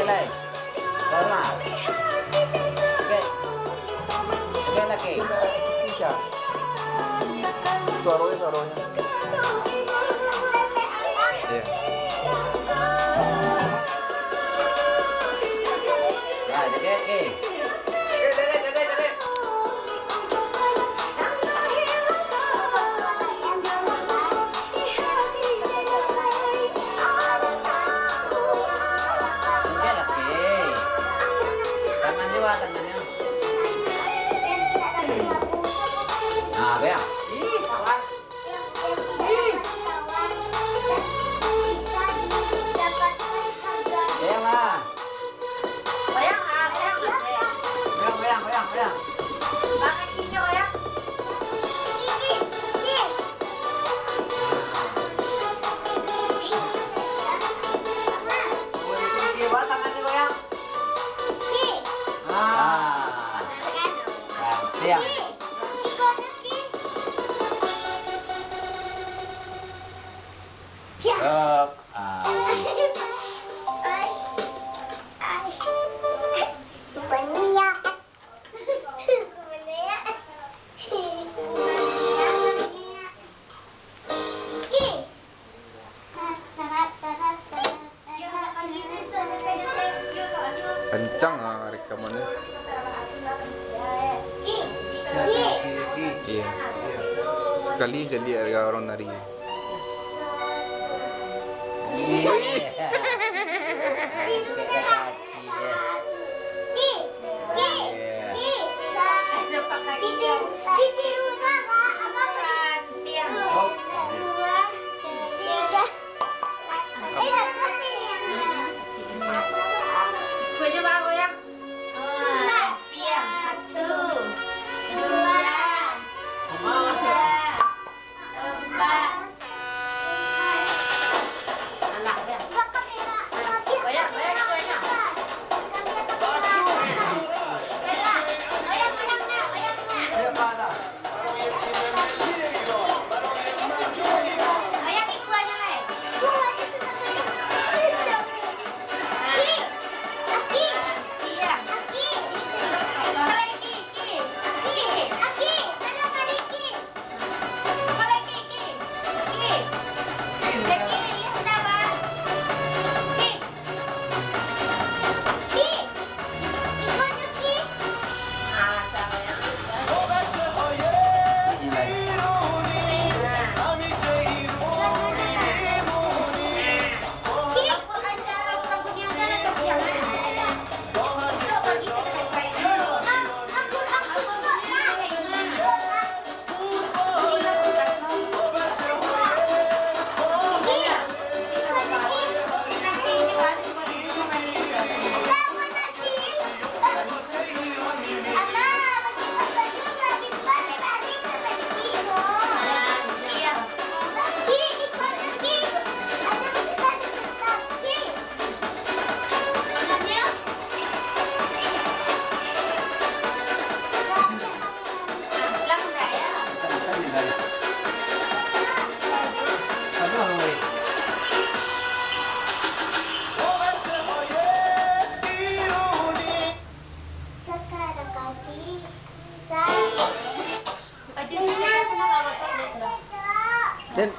Lai. Salah. Oke. Oke lagi. Bisa. Suaranya. Iya. Nah, joget ke. Tangannya. Nah, kayak. Ih, kawan. Goyang lah. Goyang. Goyang. Pakai kinya goyang. Tangannya goyang. Siang. Kencang rekamannya. Iya. Sekali jadi ada orang nari. Gue coba goyang. Siang. 1, 2, 3, 4. Alah, ya. Goyang. Siapa ada? Goyang ikut aja, Le. Iya. Dan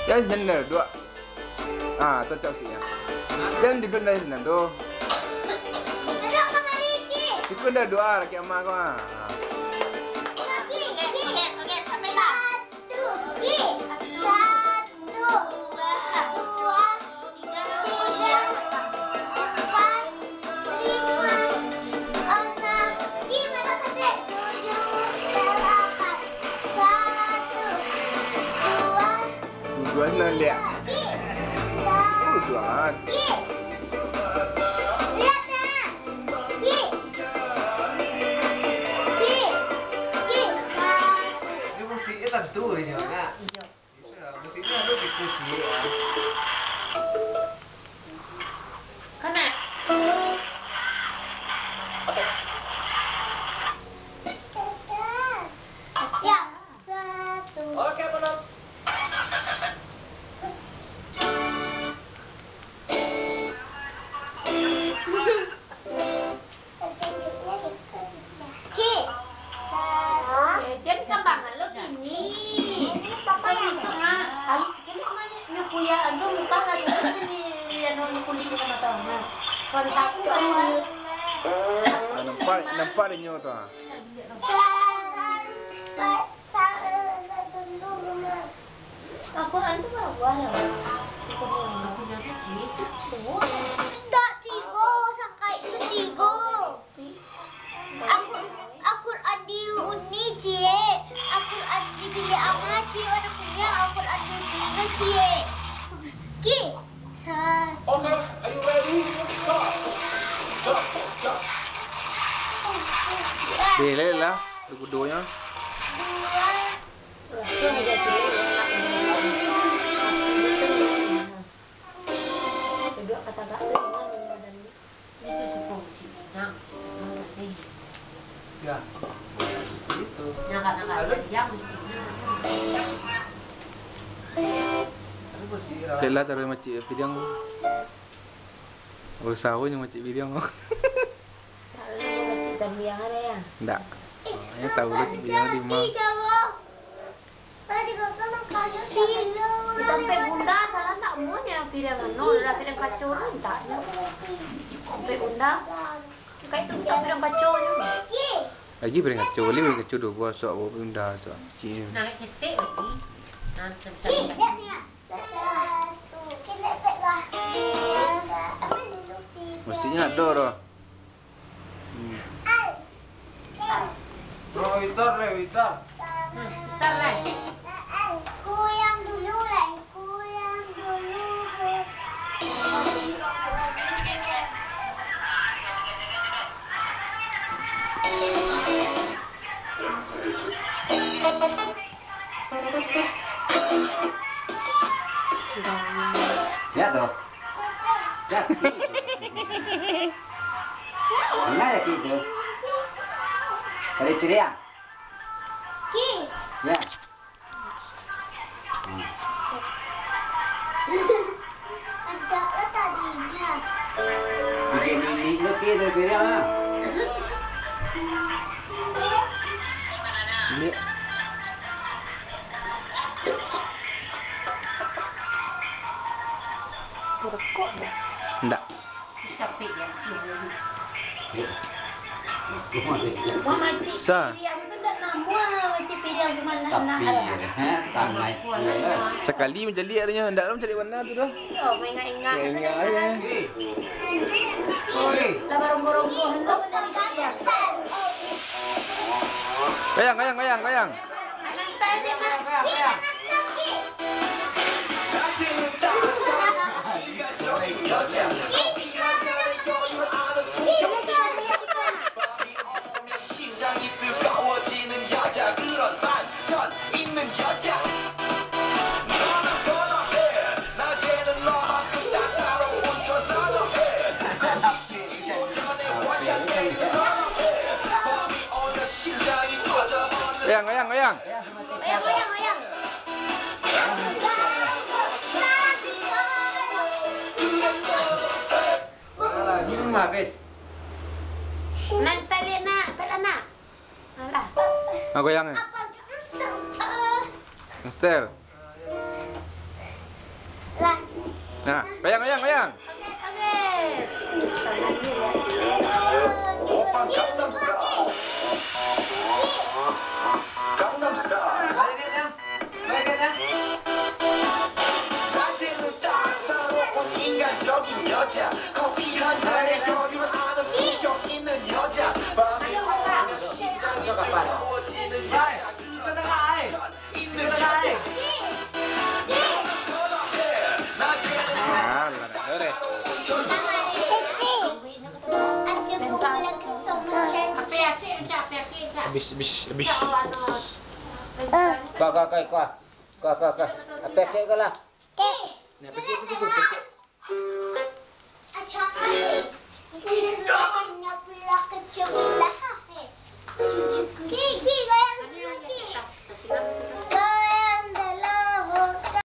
yan benar dua. Cocok sih ya. Dan di benda sana tuh. Itu benda dua laki ama kau. Dua nanti ya. Dua. Ini musiknya tentu ini mana? Musiknya harus dipuji ya. Kena. Ya, 1. Oke, belum. Kontak tuh. Nampak dia nyo tu. Aku nanti berapa ya? Aku punya kecil. Tak tiga, sangkai itu tiga. Aku adi uni cie. Aku adi bilik ama cie warna punya. Aku adi uni cie. Ki. Satu. Okay, are you ready? Stop. Boleh lah, dua-duanya. Langsung aja sih. Kedua kata gak tuh dan ini susu fungsi. Nah, Ya. Itu. Nyangka-nyangka dia mestinya. Aku bersih lah. Boleh lah taruh macam pidang. Berusaha yang macam pidang. Kalau macam sambiang ada ya. Tak. Saya tahu lah pidang di mana. Tadi kau nak kaya tiga. Kita sampai bunda salah tak mau ya pidang no, dah pidang kacau tak ya. Sampai bunda. Kayak itu kita pidang kacau ni. Lagi beri kacau, boleh kacau dua buah sok buah bunda sok. Cik. Nah, ketik lagi. Nah, sebesar. Satu. Kita pegang. Apa ni luti? Mestinya ada dah. Oh, Witor. Tak lah. Goyang dulu lah. Goyang dulu. Ya tu. Ya. Mana ya kita? Kali teriak. Ki. Ya. Ajaklah tadinya. Ini lo kita teriak ah. Ini tak. Capek ya. Tapi Wah, macam Sah. yang sudah nama macam pidang semalam nak. tangai. Sekali menjadi adanya, tak lah menjadi warna tu dah. Oh, ingat-ingat. Ingat aja. Lah barong-barong hendak dari dia. Kayang. 심장이 뜨거워지는 여자 그런 반전 있는 여자 너는 선호해 낮에는 너만큼 따사로운 저 선호해 거기 전에 원샷내는 선호해 밤이 오면 심장이 터져버리는 Kayang. Goyang. Habis. Nak style nak, tak nak. Alah. Aku yang ni. Stel. Lah. Nah, kayang. 오빤 강남스타일 강남스타일 Baiknya. 낮에는 따사로운 인간적인 여자 커피 한 잔에 여유를 아는 품격 있는 여자 밤이 오면 심장이 뜨거워지는 여자 Kita dengar. 있는 여자 낮에는 Ah, ada deh. Habis. Kau. Apa kek kau lah? Ni pakai tu. Acak.